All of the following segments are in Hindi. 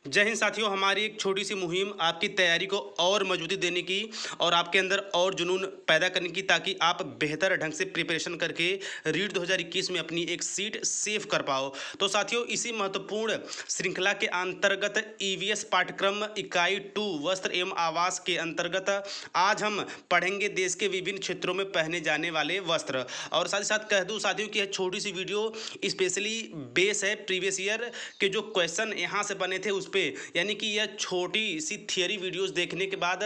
जय हिंद साथियों। हमारी एक छोटी सी मुहिम आपकी तैयारी को और मजबूती देने की और आपके अंदर और जुनून पैदा करने की, ताकि आप बेहतर ढंग से प्रिपरेशन करके रीट 2021 में अपनी एक सीट सेव कर पाओ। तो साथियों, इसी महत्वपूर्ण श्रृंखला के अंतर्गत ईवीएस पाठ्यक्रम इकाई 2 वस्त्र एवं आवास के अंतर्गत आज हम पढ़ेंगे देश के विभिन्न क्षेत्रों में पहने जाने वाले वस्त्र। और साथ ही साथ कह दूं साथियों कि यह छोटी सी वीडियो स्पेशली बेस है प्रीवियस ईयर के जो क्वेश्चन यहाँ से बने थे उस पे, यानी कि यह छोटी सी थियरी वीडियोस देखने के बाद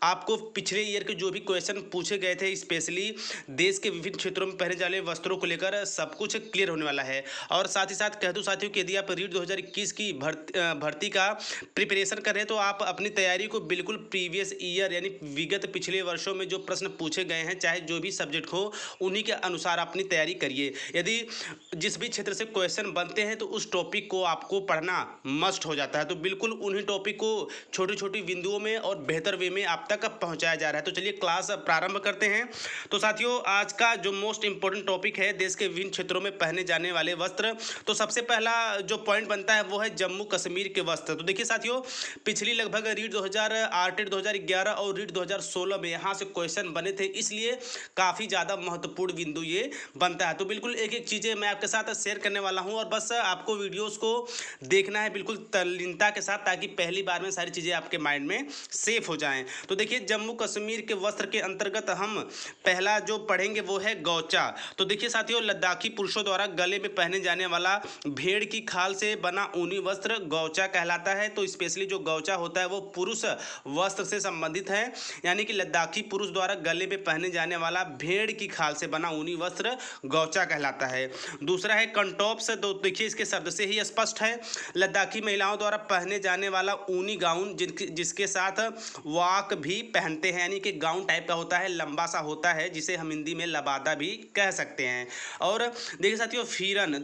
आपको पिछले ईयर के जो भी क्वेश्चन पूछे गए थे स्पेशली देश के विभिन्न क्षेत्रों में पहने जाने वाले वस्त्रों को लेकर सब कुछ क्लियर होने वाला है। और साथ ही साथ कह दूं साथियों कि यदि आप रीट 2021 की भर्ती का प्रिपरेशन कर रहे हैं तो आप अपनी तैयारी को बिल्कुल प्रीवियस ईयर यानी विगत पिछले वर्षों में जो प्रश्न पूछे गए हैं, चाहे जो भी सब्जेक्ट हो, उन्हीं के अनुसार अपनी तैयारी करिए। यदि जिस भी क्षेत्र से क्वेश्चन बनते हैं तो उस टॉपिक को आपको पढ़ना मस्ट हो जाता है। तो बिल्कुल उन्हीं टॉपिक को छोटी छोटी बिंदुओं में और बेहतर वे में आप तक पहुंचाया जा रहा है। तो चलिए क्लास प्रारंभ करते हैं। तो साथियों, आज का जो मोस्ट इंपॉर्टेंट टॉपिक है देश के विभिन्न क्षेत्रों में पहने जाने वाले वस्त्र। तो सबसे पहला जो पॉइंट बनता है वो है जम्मू कश्मीर के वस्त्र। तो देखिए साथियों, पिछली लगभग रीट 2011 और रीट 2016 में यहाँ से क्वेश्चन बने थे, इसलिए काफ़ी ज़्यादा महत्वपूर्ण बिंदु ये बनता है। तो बिल्कुल एक एक चीज़ें मैं आपके साथ शेयर करने वाला हूँ और बस आपको वीडियोस को देखना है बिल्कुल तल्लीनता के साथ, ताकि पहली बार में सारी चीज़ें आपके माइंड में सेफ हो जाएं। तो देखिए, जम्मू कश्मीर के वस्त्र के अंतर्गत हम पहला जो पढ़ेंगे वो है गौचा। तो देखिए साथियों, लद्दाखी पुरुषों द्वारा गले में पहने जाने वाला भेड़ की खाल से बना ऊनी वस्त्र गौचा कहलाता है। तो स्पेशली जो गौचा होता है वो पुरुष वस्त्र से संबंधित है, यानी कि लद्दाखी पुरुष द्वारा गले में पहने जाने वाला भेड़ की खाल से बना ऊनी वस्त्र गौचा कहलाता है। दूसरा है कंटोप्स। तो देखिए, इसके शब्द से ही स्पष्ट है, लद्दाखी महिलाओं द्वारा पहने जाने वाला ऊनी गाउन जिसके साथ वाक भी पहनते हैं, यानी कि गाउन टाइप का होता है, लंबा सा होता है, जिसे हम हिंदी में लबादा भी कह सकते हैं। और देखिए साथियों, फीरन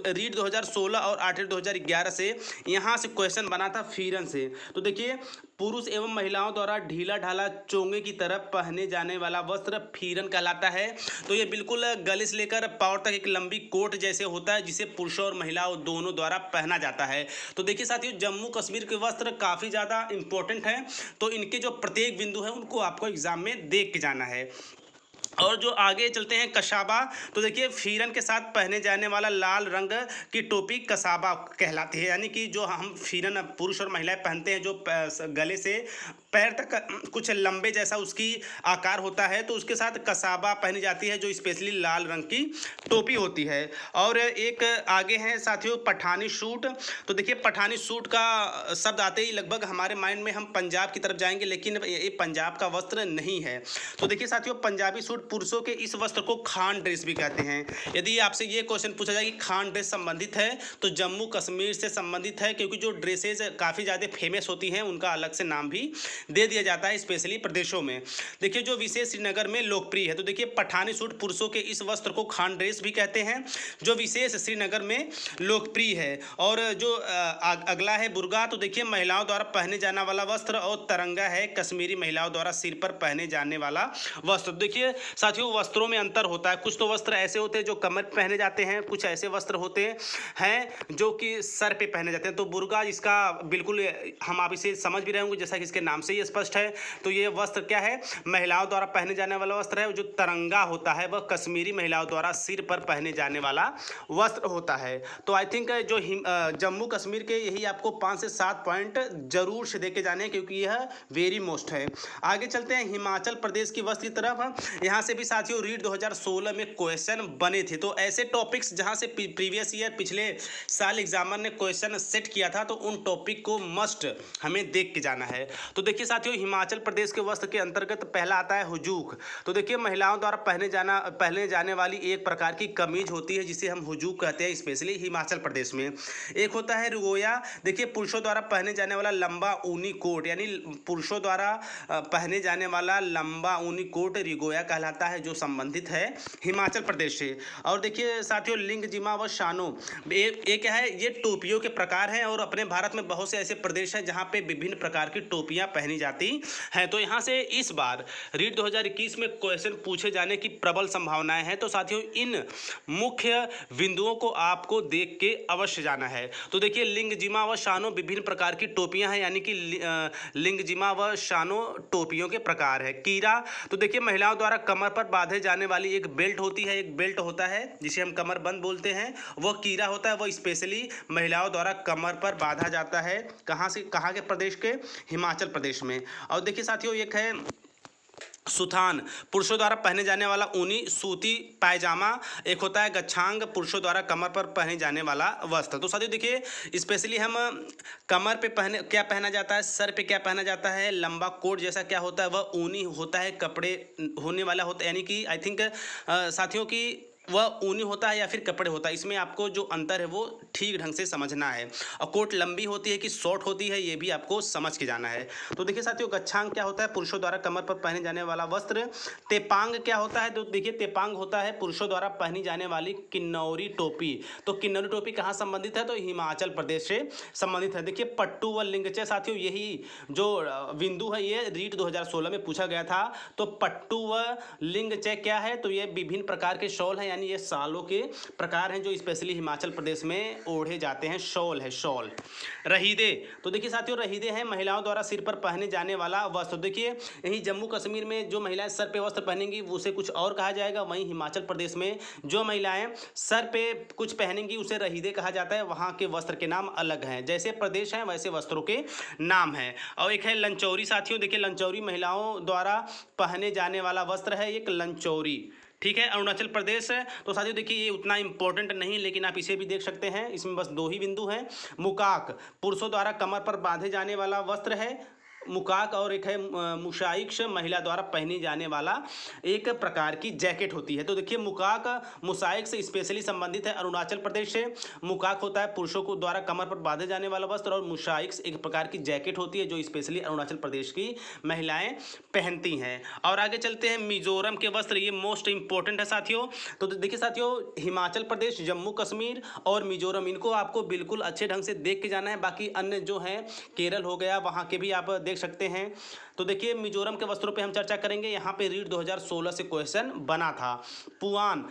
रीट 2016 और आर्टिकल 2011 से यहाँ से क्वेश्चन बना था फीरन से। तो देखिए, पुरुष एवं महिलाओं द्वारा ढीला ढाला चोंगे की तरफ पहने जाने वाला वस्त्र फीरन कहलाता है। तो ये बिल्कुल गले से लेकर पाँव तक एक लंबी कोट जैसे होता है, जिसे पुरुषों और महिलाओं दोनों द्वारा पहना जाता है। तो देखिए साथियों, जम्मू कश्मीर के वस्त्र काफ़ी ज़्यादा इंपॉर्टेंट हैं, तो इनके जो प्रत्येक बिंदु है उनको आपको एग्जाम में देख के जाना है। और जो आगे चलते हैं कसाबा। तो देखिए, फीरन के साथ पहने जाने वाला लाल रंग की टोपी कसाबा कहलाती है, यानी कि जो हम फीरन पुरुष और महिलाएं पहनते हैं, जो गले से पैर तक कुछ लंबे जैसा उसकी आकार होता है, तो उसके साथ कसाबा पहनी जाती है, जो स्पेशली लाल रंग की टोपी होती है। और एक आगे है साथियों पठानी सूट। तो देखिए, पठानी सूट का शब्द आते ही लगभग हमारे माइंड में हम पंजाब की तरफ जाएंगे, लेकिन ये पंजाब का वस्त्र नहीं है। तो देखिए साथियों, पंजाबी सूट पुरुषों के इस वस्त्र को खान ड्रेस भी कहते हैं। यदि आपसे ये क्वेश्चन पूछा जाए कि खान ड्रेस संबंधित है, तो जम्मू कश्मीर से संबंधित है, क्योंकि जो ड्रेसेज काफ़ी ज़्यादा फेमस होती हैं उनका अलग से नाम भी दे दिया जाता है स्पेशली प्रदेशों में। देखिए, जो विशेष श्रीनगर में लोकप्रिय है। तो देखिए, पठानी सूट पुरुषों के इस वस्त्र को खान ड्रेस भी कहते हैं, जो विशेष श्रीनगर में लोकप्रिय है। और जो अगला है बुर्गा। तो देखिए, महिलाओं द्वारा पहने जाने वाला वस्त्र। और तरंगा है कश्मीरी महिलाओं द्वारा सिर पर पहने जाने वाला वस्त्र। देखिए साथियों, वस्त्रों में अंतर होता है। कुछ तो वस्त्र ऐसे होते हैं जो कमर पे पहने जाते हैं, कुछ ऐसे वस्त्र होते हैं जो कि सर पे पहने जाते हैं। तो बुर्गा, इसका बिल्कुल हम आप इसे समझ भी रहे होंगे, जैसा कि इसके नाम से ही स्पष्ट है। तो ये वस्त्र क्या है, महिलाओं द्वारा पहने जाने वाला वस्त्र है। जो तरंगा होता है वह कश्मीरी महिलाओं द्वारा सिर पर पहने जाने वाला वस्त्र होता है। तो आई थिंक जो जम्मू कश्मीर के यही आपको 5 से 7 पॉइंट जरूर से देके जाने हैं, क्योंकि यह वेरी मोस्ट है। आगे चलते हैं हिमाचल प्रदेश की वस्त्र की तरफ। यहाँ से भी साथियों रीट 2016 में क्वेश्चन बने थे। तो ऐसे टॉपिक्स जहाँ से प्रीवियस ईयर पिछले साल एग्जामर ने क्वेश्चन सेट किया था, तो उन टॉपिक को मस्ट हमें देख के जाना है। तो देखिए साथियों, हिमाचल प्रदेश के वस्त्र के अंतर्गत पहला आता है हुजूक। तो देखिए, महिलाओं द्वारा पहने जाने वाली एक प्रकार की कमीज होती है, जिसे हम हुजूक कहते हैं स्पेशली हिमाचल प्रदेश में। एक होता है रिगोया। देखिए, पुरुषों द्वारा पहने जाने वाला लंबा ऊनी कोट, यानी पुरुषों द्वारा पहने जाने वाला लंबा ऊनी कोट रिगोया कहलाता है, जो संबंधित है हिमाचल प्रदेश से। और देखिए साथियों, लिंग जिमा व शानो, ये क्या है, ये टोपियों के प्रकार हैं। और अपने भारत में बहुत से ऐसे प्रदेश हैं जहाँ पे विभिन्न प्रकार की टोपियाँ पहनी जाती हैं। तो यहाँ से इस बार रीट 2021 में क्वेश्चन पूछे जाने की प्रबल संभावनाएं हैं। तो साथियों इन मुख्य बिंदुओं को आपको देख के अवश्य जाना है। तो देखिए लिंगजिमा व शानो विभिन्न प्रकार की टोपियां हैं, यानी कि लिंगजिमा व शानो टोपियों के प्रकार है। कीरा, तो देखिए महिलाओं द्वारा कमर पर बांधे जाने वाली एक बेल्ट होती है, एक बेल्ट होता है जिसे हम कमरबंद बोलते हैं, वह कीरा होता है। वह स्पेशली महिलाओं द्वारा कमर पर बांधा जाता है। कहाँ से, कहाँ के प्रदेश के? हिमाचल प्रदेश में। और देखिए साथियों एक है सुथान, पुरुषों द्वारा पहने जाने वाला ऊनी सूती पायजामा। एक होता है गच्छांग, पुरुषों द्वारा कमर पर पहने जाने वाला वस्त्र। तो साथियों देखिए स्पेशली हम कमर पे क्या पहना जाता है, सर पे क्या पहना जाता है, लंबा कोट जैसा क्या होता है, वह ऊनी होता है, कपड़े होने वाला होता है, यानी कि आई थिंक साथियों की वह ऊनी होता है या फिर कपड़े होता है। इसमें आपको जो अंतर है वो ठीक ढंग से समझना है। और कोट लंबी होती है कि शॉर्ट होती है, ये भी आपको समझ के जाना है। तो देखिए साथियों गच्छांग क्या होता है? पुरुषों द्वारा कमर पर पहने जाने वाला वस्त्र। तेपांग क्या होता है? तो देखिए तेपांग होता है पुरुषों द्वारा पहनी जाने वाली किन्नौरी टोपी। तो किन्नौरी टोपी कहाँ संबंधित है? तो हिमाचल प्रदेश से संबंधित है। देखिए पट्टू व लिंगचे, साथियों यही जो बिंदु है ये रीट 2016 में पूछा गया था। तो पट्टू व लिंगचे क्या है? तो ये विभिन्न प्रकार के शॉल हैं, यानी ये सालों के प्रकार हैं जो स्पेशली हिमाचल प्रदेश में ओढ़े जाते हैं। शॉल है, शॉल। रहीदे, तो देखिए साथियों रहीदे हैं महिलाओं द्वारा सिर पर पहने जाने वाला वस्त्र। देखिए यही जम्मू कश्मीर में जो महिलाएं सर पे वस्त्र पहनेंगी उसे कुछ और कहा जाएगा, वहीं हिमाचल प्रदेश में जो महिलाएं सर पे कुछ पहनेंगी उसे रहीदे कहा जाता है। वहाँ के वस्त्र के नाम अलग हैं, जैसे प्रदेश हैं वैसे वस्त्रों के नाम हैं। और एक है लंचौरी। साथियों देखिए लंचौरी महिलाओं द्वारा पहने जाने वाला वस्त्र है, एक लंचौरी। ठीक है, अरुणाचल प्रदेश है। तो साथियों देखिए ये उतना इंपॉर्टेंट नहीं, लेकिन आप इसे भी देख सकते हैं, इसमें बस दो ही बिंदु हैं। मुकाक, पुरुषों द्वारा कमर पर बांधे जाने वाला वस्त्र है मुकाक। और एक है मुशाइक्स, महिला द्वारा पहनी जाने वाला एक प्रकार की जैकेट होती है। तो देखिए मुकाक मुशाइक्स स्पेशली संबंधित है अरुणाचल प्रदेश से। मुकाक होता है पुरुषों को द्वारा कमर पर बांधे जाने वाला वस्त्र, और मुशाइक्स एक प्रकार की जैकेट होती है जो स्पेशली अरुणाचल प्रदेश की महिलाएं पहनती हैं। और आगे चलते हैं मिजोरम के वस्त्र, ये मोस्ट इंपॉर्टेंट है साथियों। तो देखिए साथियों हिमाचल प्रदेश, जम्मू कश्मीर और मिजोरम, इनको आपको बिल्कुल अच्छे ढंग से देख के जाना है। बाकी अन्य जो हैं केरल हो गया, वहाँ के भी आप देख सकते हैं। तो देखिए मिजोरम के वस्त्रों पे हम चर्चा करेंगे। यहाँ पे रीट 2016 से क्वेश्चन बना था। पुआन,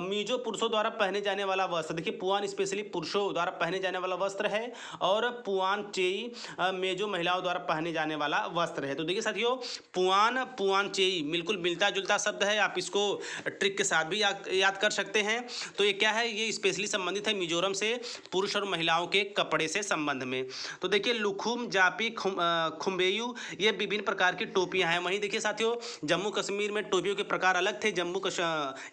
मिजो पुरुषों द्वारा पहने जाने वाला वस्त्र। देखिए पुआन स्पेशली पुरुषों द्वारा पहने जाने वाला वस्त्र है, और पुआन चेई मेजो महिलाओं द्वारा पहने जाने वाला वस्त्र है। तो देखिए साथियों पुआन पुआन चेई बिल्कुल मिलता जुलता शब्द है, आप इसको ट्रिक के साथ भी याद कर सकते हैं। तो ये क्या है? ये स्पेशली संबंधित है मिजोरम से, पुरुष और महिलाओं के कपड़े से संबंध में। तो देखिए लुखुम जापी खुम्बेयू, ये विभिन्न प्रकार की टोपियां हैं। वहीं देखिए साथियों जम्मू कश्मीर में टोपियों के प्रकार अलग थे,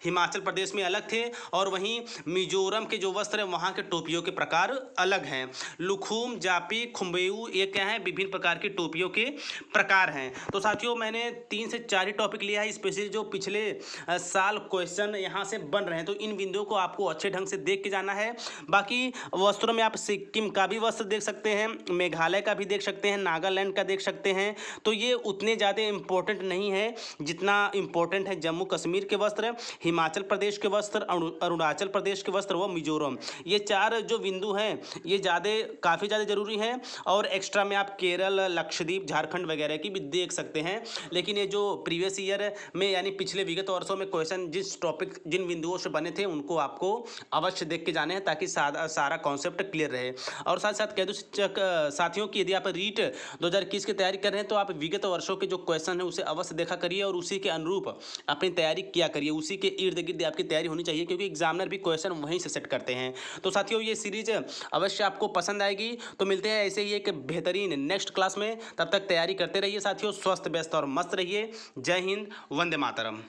हिमाचल प्रदेश में अलग थे, और वहीं मिजोरम के जो वस्त्र हैं वहाँ के टोपियों के प्रकार अलग हैं। लुखुम जापी खुम्बेयू ये क्या है? विभिन्न प्रकार की टोपियों के प्रकार हैं। तो साथियों मैंने 3 से 4 ही टॉपिक लिया है स्पेशली जो पिछले साल क्वेश्चन यहाँ से बन रहे हैं। तो इन बिंदुओं को आपको अच्छे ढंग से देख के जाना है। बाकी वस्त्रों में आप सिक्किम का भी वस्त्र देख सकते हैं, मेघालय का भी देख सकते हैं, नागालैंड का देख सकते हैं। तो ये उतने ज़्यादा इम्पोर्टेंट नहीं है जितना इम्पोर्टेंट है जम्मू कश्मीर के वस्त्र, हिमाचल प्रदेश के वस्त्र, अरुणाचल प्रदेश के वस्त्र व मिजोरम। ये 4 जो बिंदु हैं ये काफ़ी ज़्यादा जरूरी हैं। और एक्स्ट्रा में आप केरल, लक्षद्वीप, झारखंड वगैरह की भी देख सकते हैं। लेकिन ये जो प्रीवियस ईयर में यानी पिछले विगत वर्षों में क्वेश्चन जिस टॉपिक जिन बिंदुओं से बने थे उनको आपको अवश्य देख के जाने हैं, ताकि सारा कॉन्सेप्ट क्लियर रहे। और साथ साथ कह दूँ साथियों की यदि आप रीट 2021 की तैयारी कर रहे हैं तो आप विगत वर्षों के जो क्वेश्चन है उसे अवश्य देखा करिए और उसी के अनुरूप अपनी तैयारी किया करिए। उसी के इर्द गिर्द आपकी तैयारी होनी चाहिए, क्योंकि एग्जामिनर भी क्वेश्चन वहीं से सेट करते हैं। तो साथियों ये सीरीज अवश्य आपको पसंद आएगी। तो मिलते हैं ऐसे ही एक बेहतरीन नेक्स्ट क्लास में, तब तक तैयारी करते रहिए साथियों। स्वस्थ व्यस्त और मस्त रहिए। जय हिंद, वंदे मातरम।